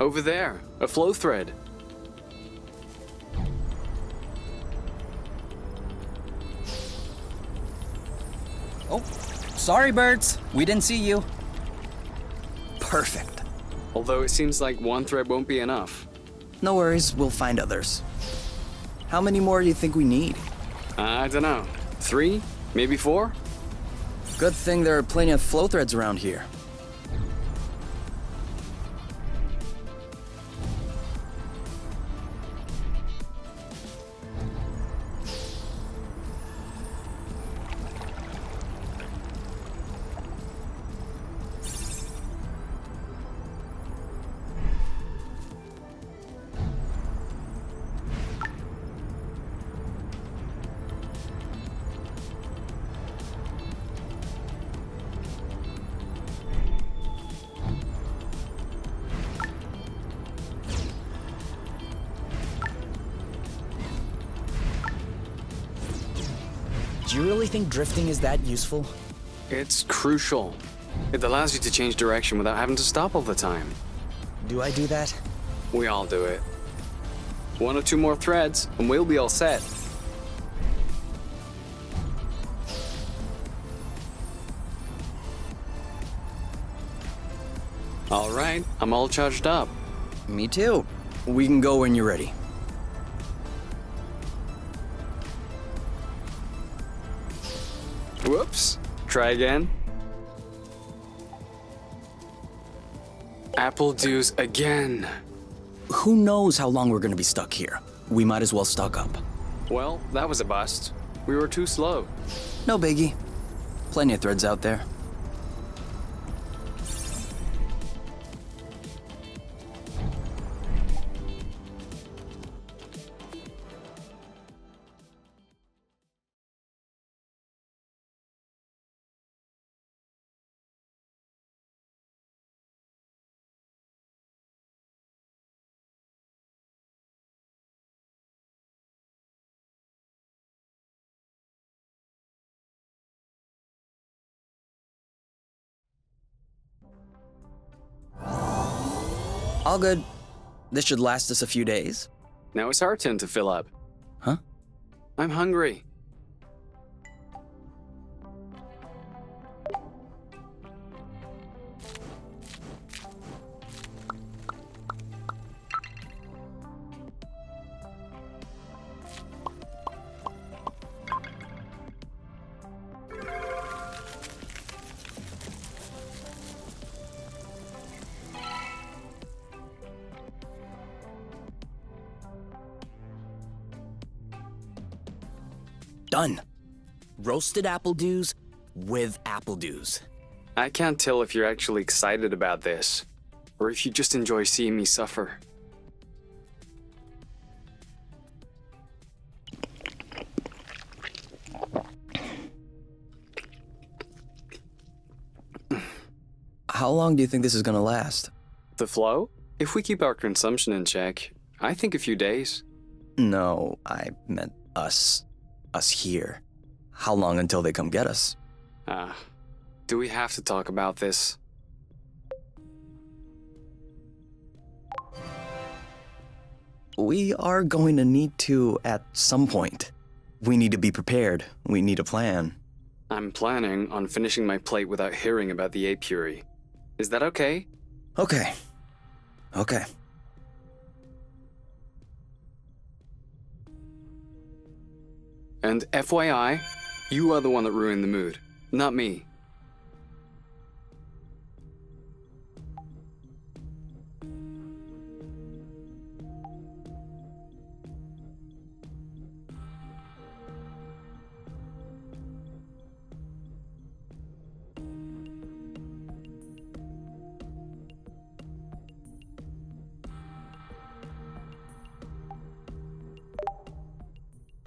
Over there, a flow thread. Oh, sorry, birds. We didn't see you. Perfect. Although it seems like one thread won't be enough. No worries, we'll find others. How many more do you think we need? I don't know. 3? Maybe 4? Good thing there are plenty of flow threads around here. Do you really think drifting is that useful? It's crucial. It allows you to change direction without having to stop all the time. Do I do that? We all do it. 1 or 2 more threads, and we'll be all set. All right, I'm all charged up. Me too. We can go when you're ready. Whoops. Try again. Apple dews again. Who knows how long we're gonna be stuck here? We might as well stock up. Well, that was a bust. We were too slow. No biggie. Plenty of threads out there. All good. This should last us a few days. Now it's our turn to fill up. Huh? I'm hungry. Done. Roasted apple dews with apple dews. I can't tell if you're actually excited about this, or if you just enjoy seeing me suffer. How long do you think this is gonna last? The flow? If we keep our consumption in check, I think a few days. No, I meant us. Us here. How long until they come get us? Do we have to talk about this? We are going to need to at some point. We need to be prepared. We need a plan. I'm planning on finishing my plate without hearing about the apiary. Is that okay? Okay. Okay. And FYI, you are the one that ruined the mood, not me.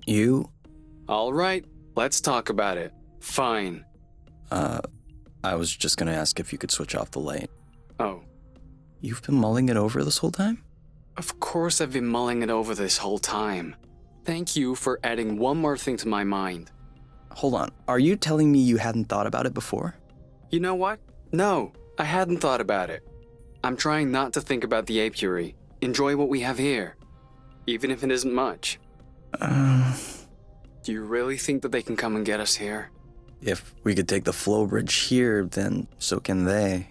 You? All right, let's talk about it. Fine. I was just gonna ask if you could switch off the light. Oh, You've been mulling it over this whole time? of course I've been mulling it over this whole time. Thank you for adding one more thing to my mind. Hold on. Are you telling me you hadn't thought about it before? You know what? No, I hadn't thought about it. I'm trying not to think about the apiary. Enjoy what we have here, even if it isn't much. Do you really think that they can come and get us here? If we could take the flow bridge here, then so can they.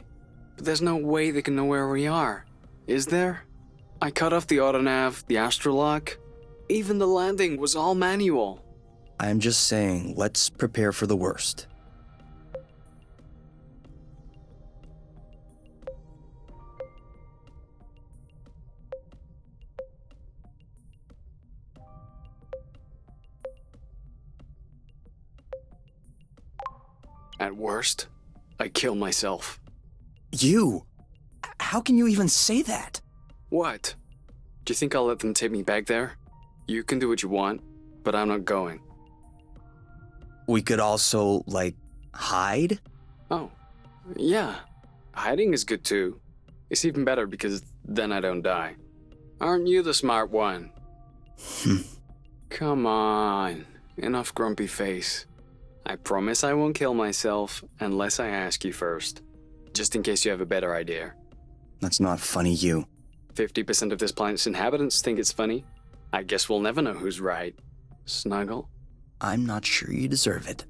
But there's no way they can know where we are, is there? I cut off the autonav, the astrolock. Even the landing was all manual. I'm just saying, let's prepare for the worst. At worst, I kill myself. You? How can you even say that? What? Do you think I'll let them take me back there? You can do what you want, but I'm not going. We could also, hide? Oh, yeah. Hiding is good too. It's even better because then I don't die. Aren't you the smart one? Come on. Enough grumpy face. I promise I won't kill myself unless I ask you first. Just in case you have a better idea. That's not funny, you. 50% of this planet's inhabitants think it's funny. I guess we'll never know who's right. Snuggle? I'm not sure you deserve it.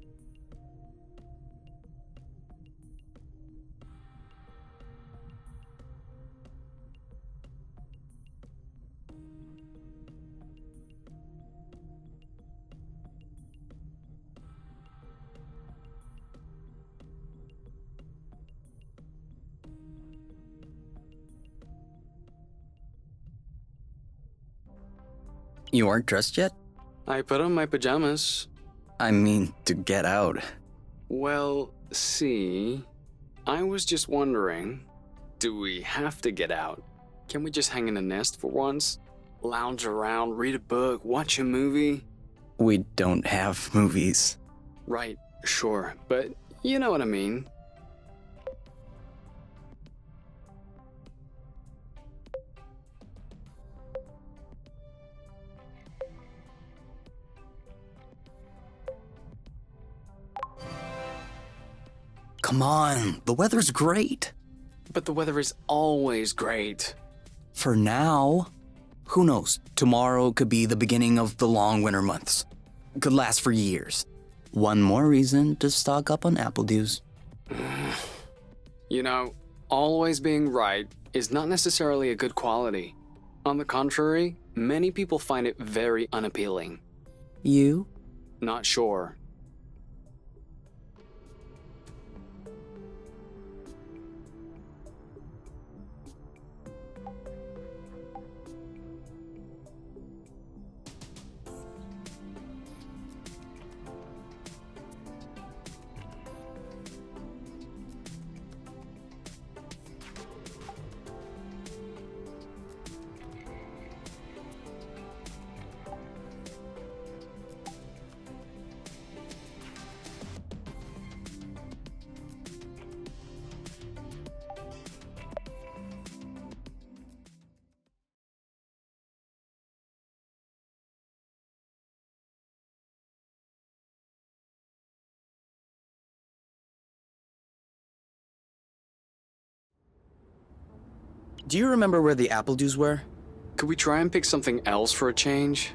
You aren't dressed yet? I put on my pajamas. I mean, to get out. Well, see, I was just wondering, do we have to get out? Can we just hang in a nest for once? Lounge around, read a book, watch a movie? We don't have movies. Right, sure, but you know what I mean. Come on, the weather's great. But the weather is always great. For now. Who knows? Tomorrow could be the beginning of the long winter months. Could last for years. One more reason to stock up on apple dews. You know, always being right is not necessarily a good quality. On the contrary, many people find it very unappealing. You? Not sure. Do you remember where the apple dews were? Could we try and pick something else for a change?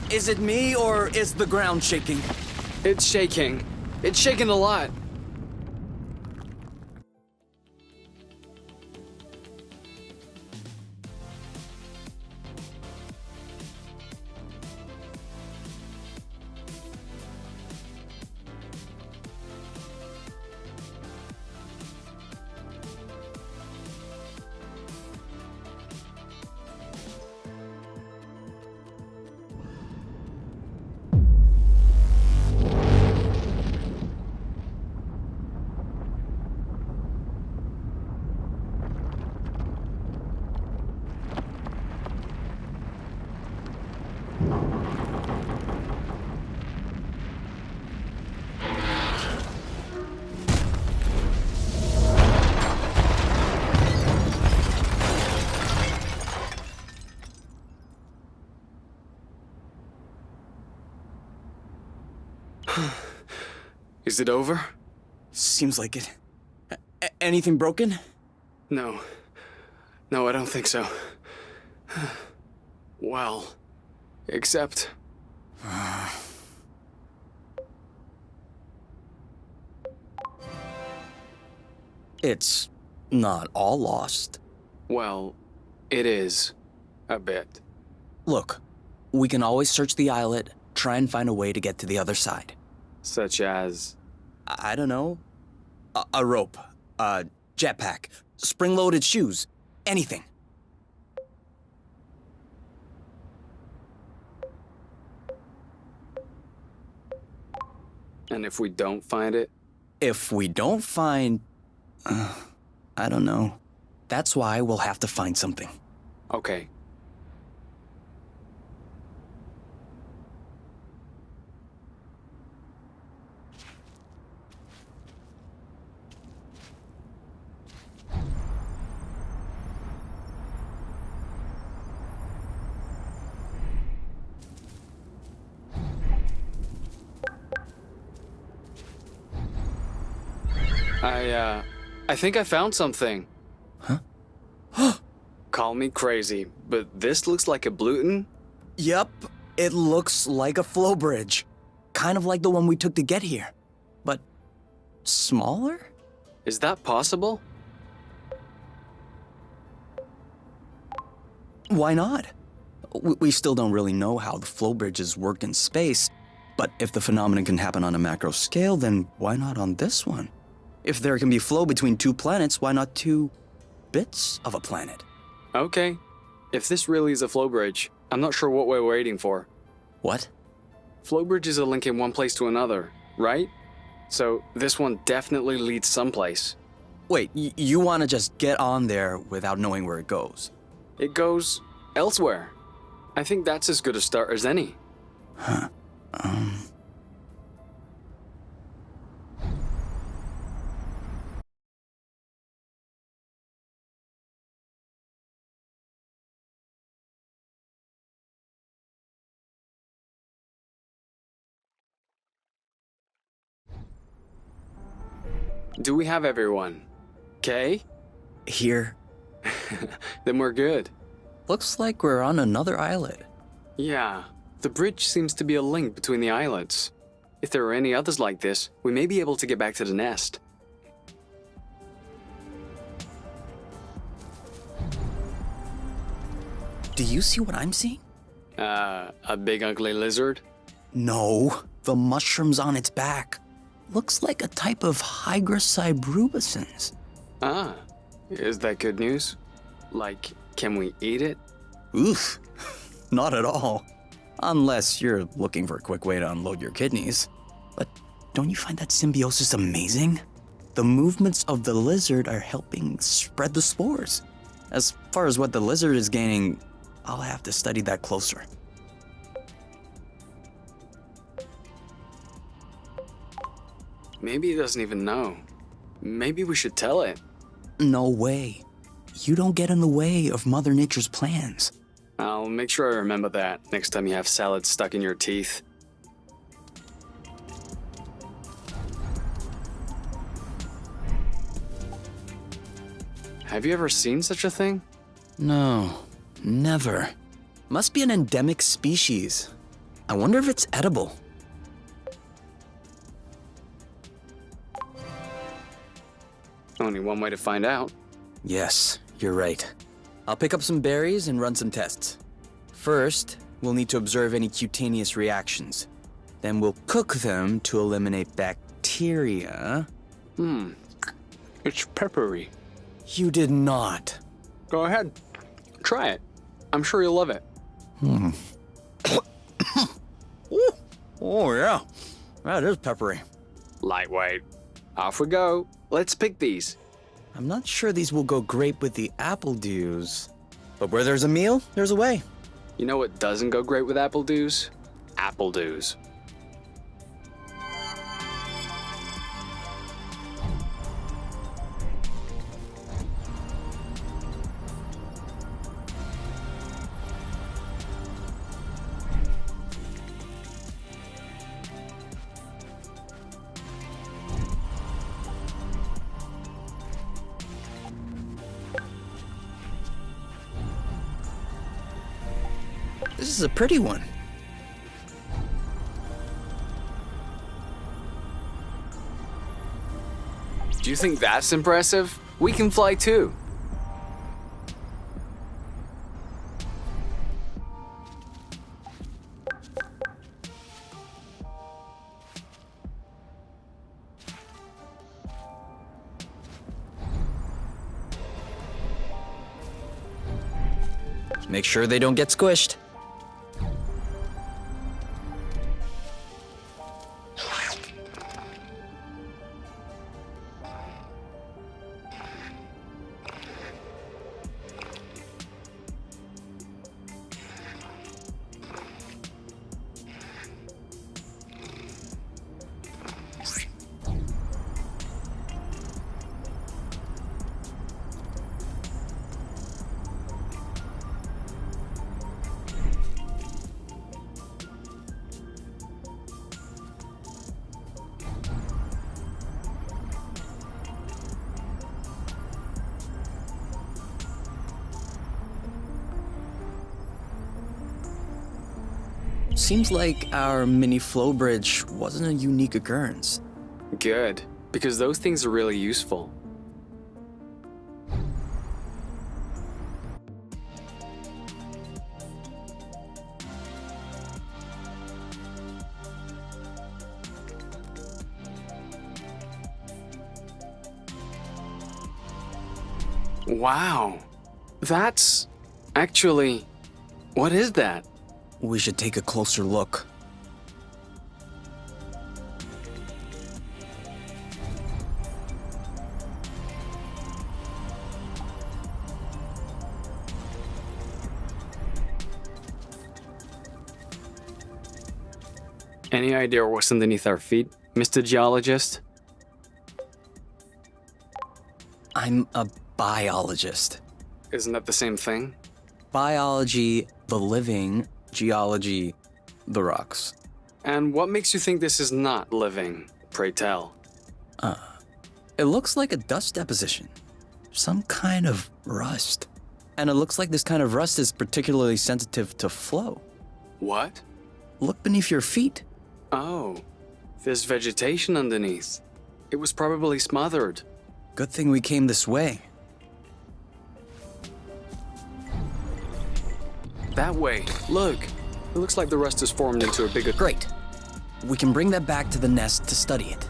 Is it me or is the ground shaking? It's shaking. It's shaking a lot. Is it over? Seems like it. Anything broken? No. No, I don't think so. Well, except... It's not all lost. Well, it is. A bit. Look, we can always search the islet, try and find a way to get to the other side. Such as... I don't know. A rope, a jetpack, spring-loaded shoes, anything. And if we don't find it? If we don't find... I don't know. That's why we'll have to find something. Okay. I think I found something. Huh? Call me crazy, but this looks like a Bluton. Yep, it looks like a flow bridge. Kind of like the one we took to get here. But smaller? Is that possible? Why not? We still don't really know how the flow bridges work in space, but if the phenomenon can happen on a macro scale, then why not on this one? If there can be flow between two planets, why not two bits of a planet? Okay. If this really is a flow bridge, I'm not sure what we're waiting for. What? Flow bridges are linking one place to another, right? So this one definitely leads someplace. Wait, you want to just get on there without knowing where it goes? It goes elsewhere. I think that's as good a start as any. Huh. Do we have everyone? Okay? Here. Then we're good. Looks like we're on another islet. Yeah, the bridge seems to be a link between the islets. If there are any others like this, we may be able to get back to the nest. Do you see what I'm seeing? A big ugly lizard? No, the mushrooms on its back. Looks like a type of Hygrocybrubescens. Ah, is that good news? Like, can we eat it? Oof, not at all. Unless you're looking for a quick way to unload your kidneys. But don't you find that symbiosis amazing? The movements of the lizard are helping spread the spores. As far as what the lizard is gaining, I'll have to study that closer. Maybe it doesn't even know. Maybe we should tell it. No way. You don't get in the way of Mother Nature's plans. I'll make sure I remember that next time you have salad stuck in your teeth. Have you ever seen such a thing? No, never. Must be an endemic species. I wonder if it's edible. Only one way to find out. Yes, you're right. I'll pick up some berries and run some tests. First, we'll need to observe any cutaneous reactions. Then we'll cook them to eliminate bacteria. It's peppery. You did not. Go ahead. Try it. I'm sure you'll love it. Oh, yeah. That is peppery. Lightweight. Off we go. Let's pick these. I'm not sure these will go great with the apple dews. But where there's a meal, there's a way. You know what doesn't go great with apple dews? Apple dews. This is a pretty one. Do you think that's impressive? We can fly too. Make sure they don't get squished. Seems like our mini flow bridge wasn't a unique occurrence. Good, because those things are really useful. Wow, that's actually... What is that? We should take a closer look. Any idea what's underneath our feet, Mr. Geologist? I'm a biologist. Isn't that the same thing? Biology, the living, geology, the rocks. And what makes you think this is not living, pray tell? It looks like a dust deposition. Some kind of rust. And it looks like this kind of rust is particularly sensitive to flow. What? Look beneath your feet. Oh, there's vegetation underneath. It was probably smothered. Good thing we came this way. That way, look. It looks like the rust has formed into a bigger... Great. We can bring that back to the nest to study it.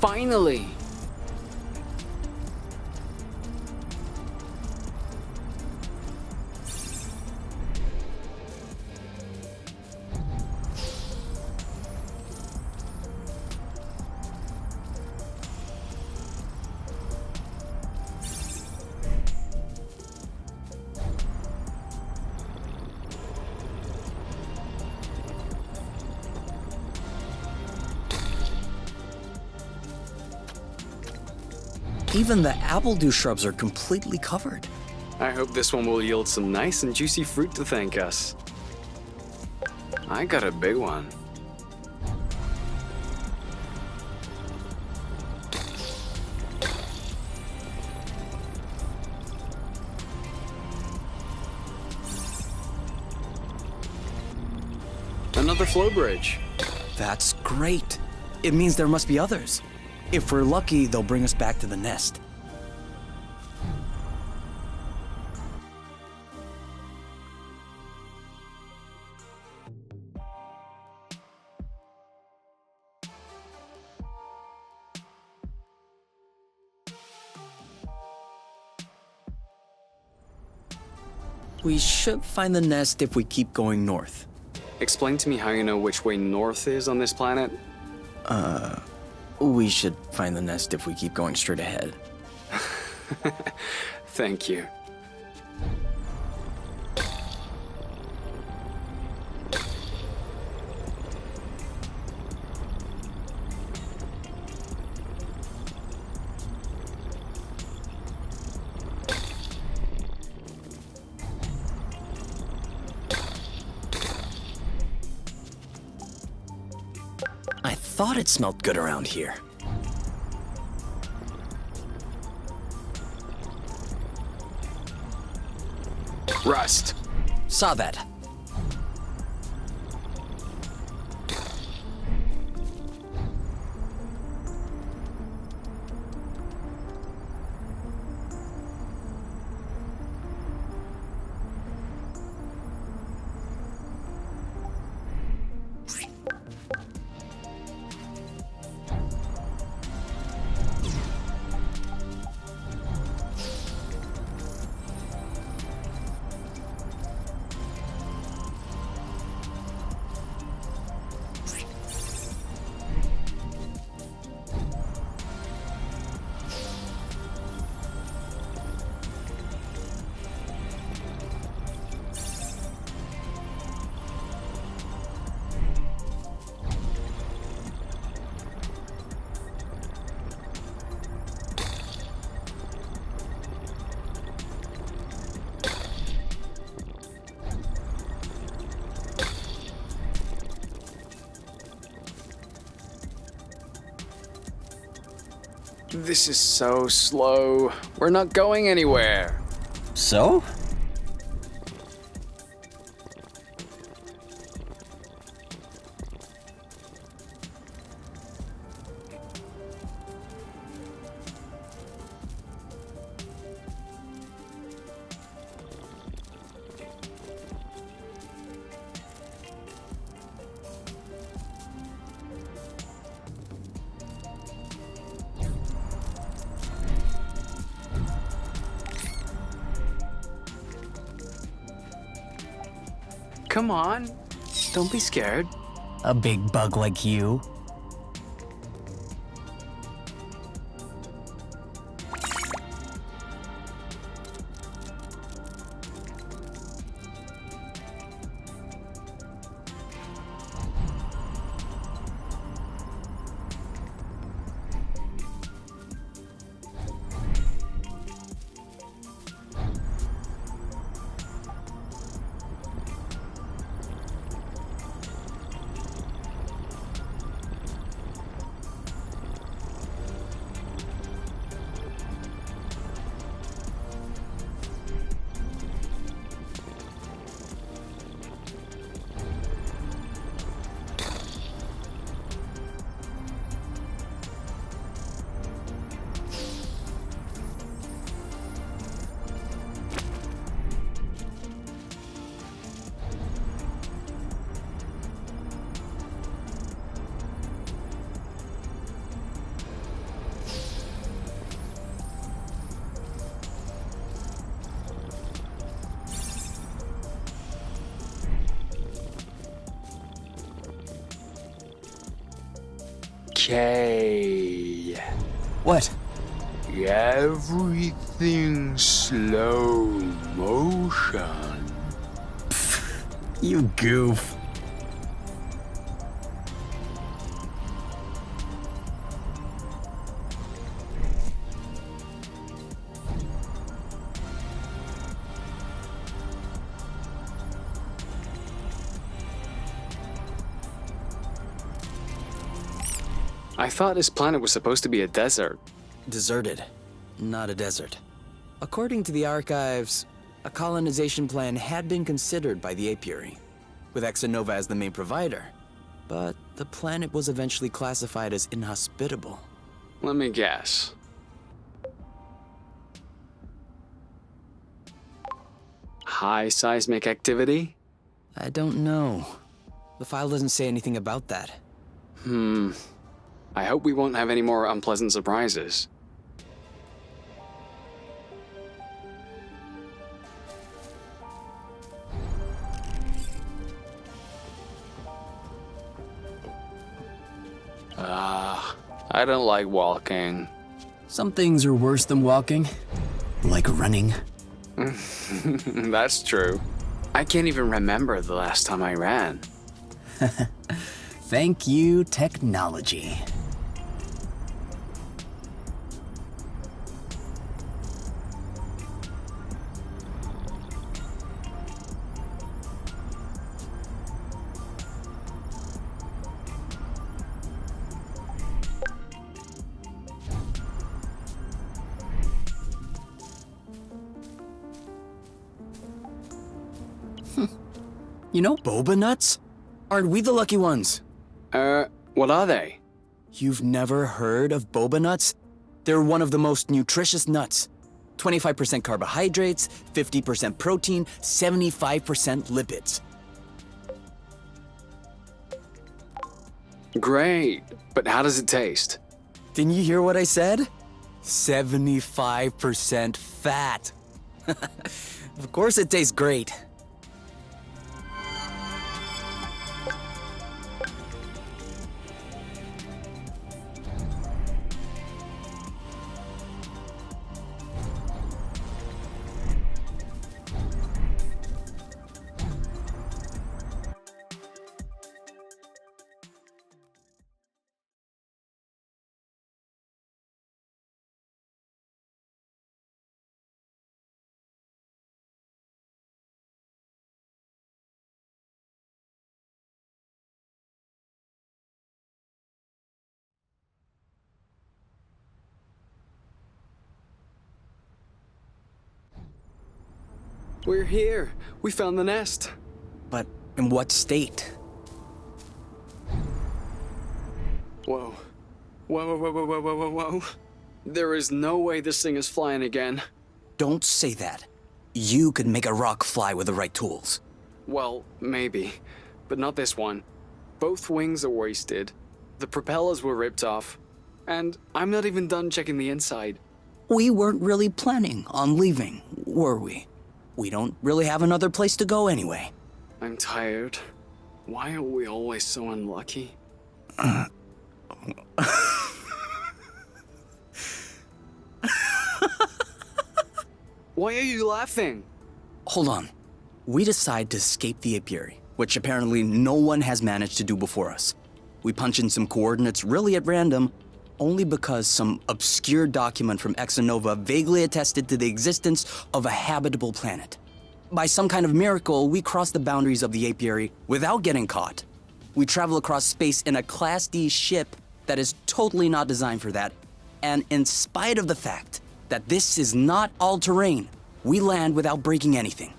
Finally! Even the appledew shrubs are completely covered. I hope this one will yield some nice and juicy fruit to thank us. I got a big one. Another flow bridge. That's great. It means there must be others. If we're lucky, they'll bring us back to the nest. We should find the nest if we keep going north. Explain to me how you know which way north is on this planet. We should find the nest if we keep going straight ahead. Thank you. I thought it smelled good around here. Rust. Saw that. This is so slow. We're not going anywhere. So? Come on. Don't be scared. A big bug like you? Okay. What? Everything slow motion. You goof. I thought this planet was supposed to be a desert. Deserted, not a desert. According to the archives, a colonization plan had been considered by the apiary, with Exonova as the main provider. But the planet was eventually classified as inhospitable. Let me guess. High seismic activity? I don't know. The file doesn't say anything about that. I hope we won't have any more unpleasant surprises. I don't like walking. Some things are worse than walking, like running. That's true. I can't even remember the last time I ran. Thank you, technology. You know boba nuts? Aren't we the lucky ones? What are they? You've never heard of boba nuts? They're one of the most nutritious nuts. 25% carbohydrates, 50% protein, 75% lipids. Great, but how does it taste? Didn't you hear what I said? 75% fat. Of course it tastes great. We're here. We found the nest. But in what state? Whoa. Whoa, whoa, whoa, whoa, whoa, whoa, whoa. There is no way this thing is flying again. Don't say that. You could make a rock fly with the right tools. Well, maybe. But not this one. Both wings are wasted. The propellers were ripped off. And I'm not even done checking the inside. We weren't really planning on leaving, were we? We don't really have another place to go anyway. I'm tired. Why are we always so unlucky? Why are you laughing? Hold on. We decide to escape the apiary, which apparently no one has managed to do before us. We punch in some coordinates really at random, only because some obscure document from Exonova vaguely attested to the existence of a habitable planet. By some kind of miracle, we cross the boundaries of the apiary without getting caught. We travel across space in a Class D ship that is totally not designed for that, and in spite of the fact that this is not all-terrain, we land without breaking anything.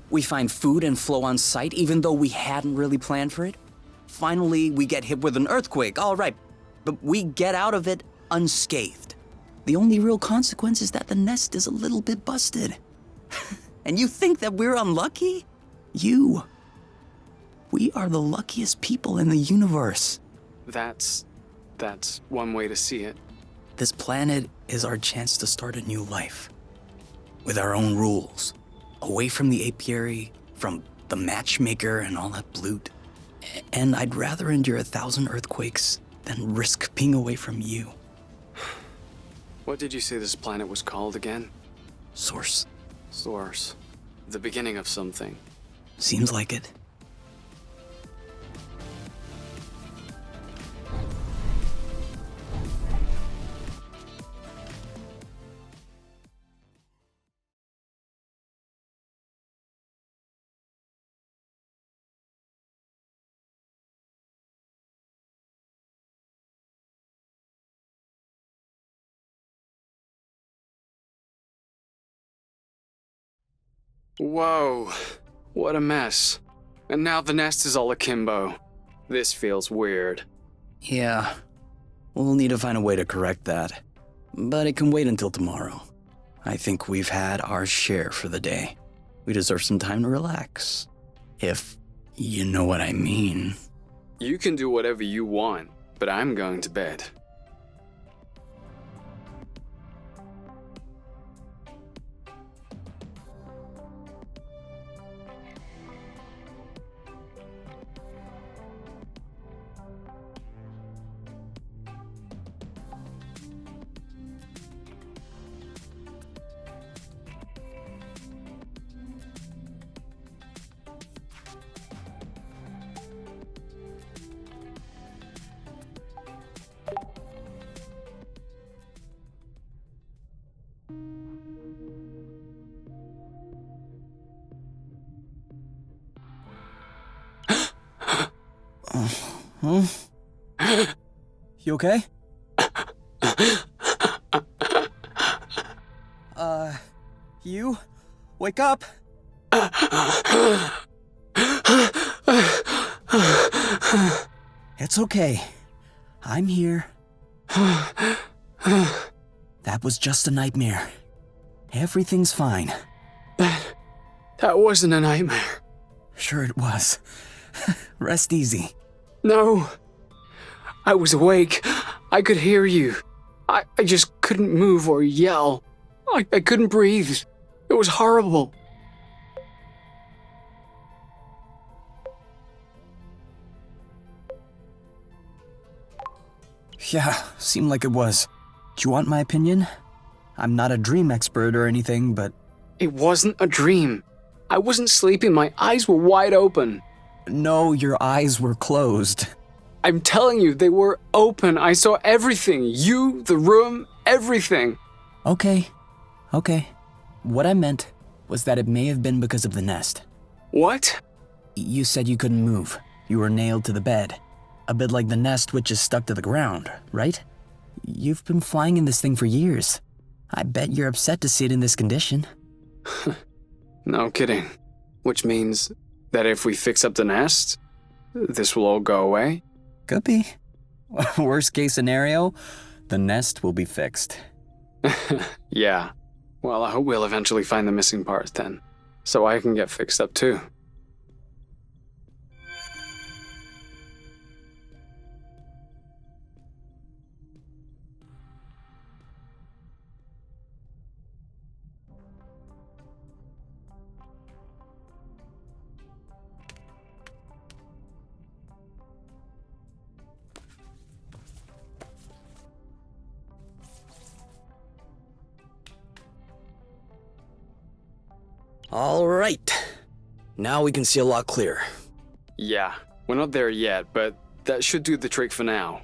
We find food and flow on site even though we hadn't really planned for it. Finally, we get hit with an earthquake, all right, but we get out of it unscathed. The only real consequence is that the nest is a little bit busted. And you think that we're unlucky? We are the luckiest people in the universe. That's one way to see it. This planet is our chance to start a new life. With our own rules. Away from the apiary, from the matchmaker and all that loot. And I'd rather endure 1,000 earthquakes than risk being away from you. What did you say this planet was called again? Source. Source. The beginning of something. Seems like it. Whoa, what a mess. And now the nest is all akimbo. This feels weird. Yeah, we'll need to find a way to correct that. But it can wait until tomorrow. I think we've had our share for the day. We deserve some time to relax. If you know what I mean. You can do whatever you want, but I'm going to bed. Huh? You okay? You? Wake up! It's okay. I'm here. That was just a nightmare. Everything's fine. That wasn't a nightmare. Sure it was. Rest easy. No. I was awake. I could hear you. I just couldn't move or yell. I couldn't breathe. It was horrible. Yeah, seemed like it was. Do you want my opinion? I'm not a dream expert or anything, but... It wasn't a dream. I wasn't sleeping. My eyes were wide open. No, your eyes were closed. I'm telling you, they were open. I saw everything. You, the room, everything. Okay. What I meant was that it may have been because of the nest. What? You said you couldn't move. You were nailed to the bed. A bit like the nest which is stuck to the ground, right? You've been flying in this thing for years. I bet you're upset to see it in this condition. No kidding. Which means that if we fix up the nest, this will all go away? Could be. Worst case scenario, the nest will be fixed. Yeah. Well, I hope we'll eventually find the missing parts then, so I can get fixed up too. All right. Now we can see a lot clearer. Yeah, we're not there yet, but that should do the trick for now.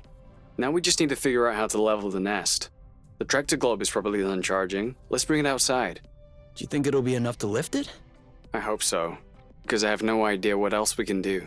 Now we just need to figure out how to level the nest. The tractor globe is probably done charging. Let's bring it outside. Do you think it'll be enough to lift it? I hope so, because I have no idea what else we can do.